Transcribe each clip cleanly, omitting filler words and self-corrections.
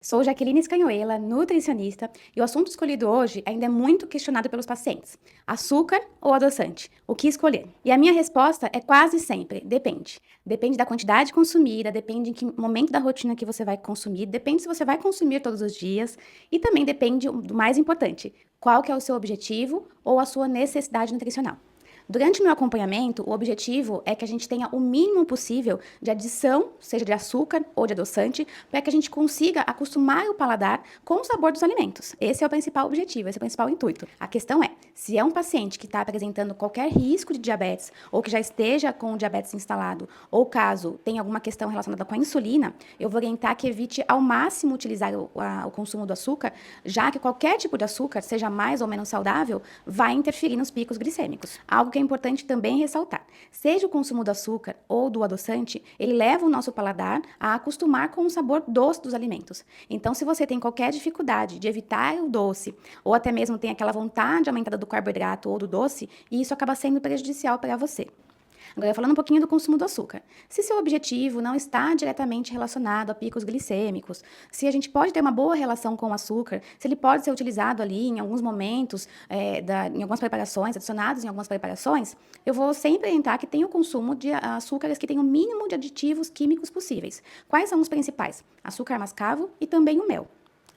Sou Jaqueline Scanhoela, nutricionista, e o assunto escolhido hoje ainda é muito questionado pelos pacientes. Açúcar ou adoçante? O que escolher? E a minha resposta é quase sempre, depende. Depende da quantidade consumida, depende em que momento da rotina que você vai consumir, depende se você vai consumir todos os dias e também depende do mais importante, qual que é o seu objetivo ou a sua necessidade nutricional. Durante o meu acompanhamento, o objetivo é que a gente tenha o mínimo possível de adição, seja de açúcar ou de adoçante, para que a gente consiga acostumar o paladar com o sabor dos alimentos. Esse é o principal objetivo, esse é o principal intuito. A questão é, se é um paciente que está apresentando qualquer risco de diabetes, ou que já esteja com o diabetes instalado, ou caso tenha alguma questão relacionada com a insulina, eu vou orientar que evite ao máximo utilizar o consumo do açúcar, já que qualquer tipo de açúcar, seja mais ou menos saudável, vai interferir nos picos glicêmicos. Algo que é importante também ressaltar. Seja o consumo do açúcar ou do adoçante, ele leva o nosso paladar a acostumar com o sabor doce dos alimentos. Então, se você tem qualquer dificuldade de evitar o doce, ou até mesmo tem aquela vontade aumentada do carboidrato ou do doce, isso acaba sendo prejudicial para você. Agora, falando um pouquinho do consumo do açúcar. Se seu objetivo não está diretamente relacionado a picos glicêmicos, se a gente pode ter uma boa relação com o açúcar, se ele pode ser utilizado ali em alguns momentos, em algumas preparações, adicionados em algumas preparações, eu vou sempre orientar que tenha o consumo de açúcares que tenham o mínimo de aditivos químicos possíveis. Quais são os principais? Açúcar mascavo e também o mel.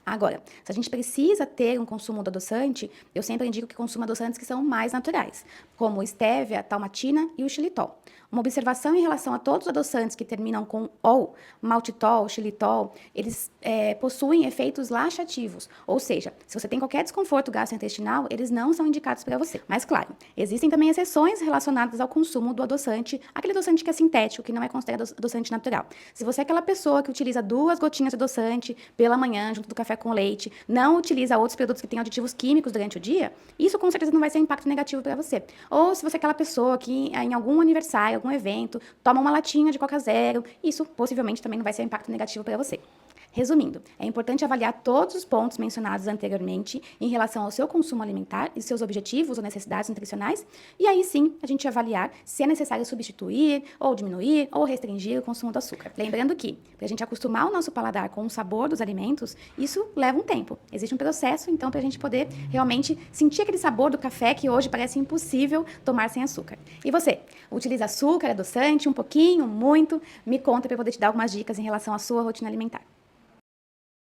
Agora, se a gente precisa ter um consumo do adoçante, eu sempre indico que consuma adoçantes que são mais naturais, como estévia, talmatina e o xilitol. Uma observação em relação a todos os adoçantes que terminam com ol, maltitol, xilitol, eles possuem efeitos laxativos, ou seja, se você tem qualquer desconforto gastrointestinal, eles não são indicados para você. Mas claro, existem também exceções relacionadas ao consumo do adoçante, aquele adoçante que é sintético, que não é considerado adoçante natural. Se você é aquela pessoa que utiliza 2 gotinhas de adoçante pela manhã, junto do café com leite, não utiliza outros produtos que têm aditivos químicos durante o dia, isso com certeza não vai ser um impacto negativo para você. Ou se você é aquela pessoa que em algum aniversário, algum evento, toma uma latinha de Coca Zero, isso possivelmente também não vai ser um impacto negativo para você. Resumindo, é importante avaliar todos os pontos mencionados anteriormente em relação ao seu consumo alimentar e seus objetivos ou necessidades nutricionais, e aí sim a gente avaliar se é necessário substituir, ou diminuir, ou restringir o consumo do açúcar. Lembrando que, para a gente acostumar o nosso paladar com o sabor dos alimentos, isso leva um tempo. Existe um processo, então, para a gente poder realmente sentir aquele sabor do café que hoje parece impossível tomar sem açúcar. E você, utiliza açúcar, adoçante, um pouquinho, muito? Me conta para eu poder te dar algumas dicas em relação à sua rotina alimentar.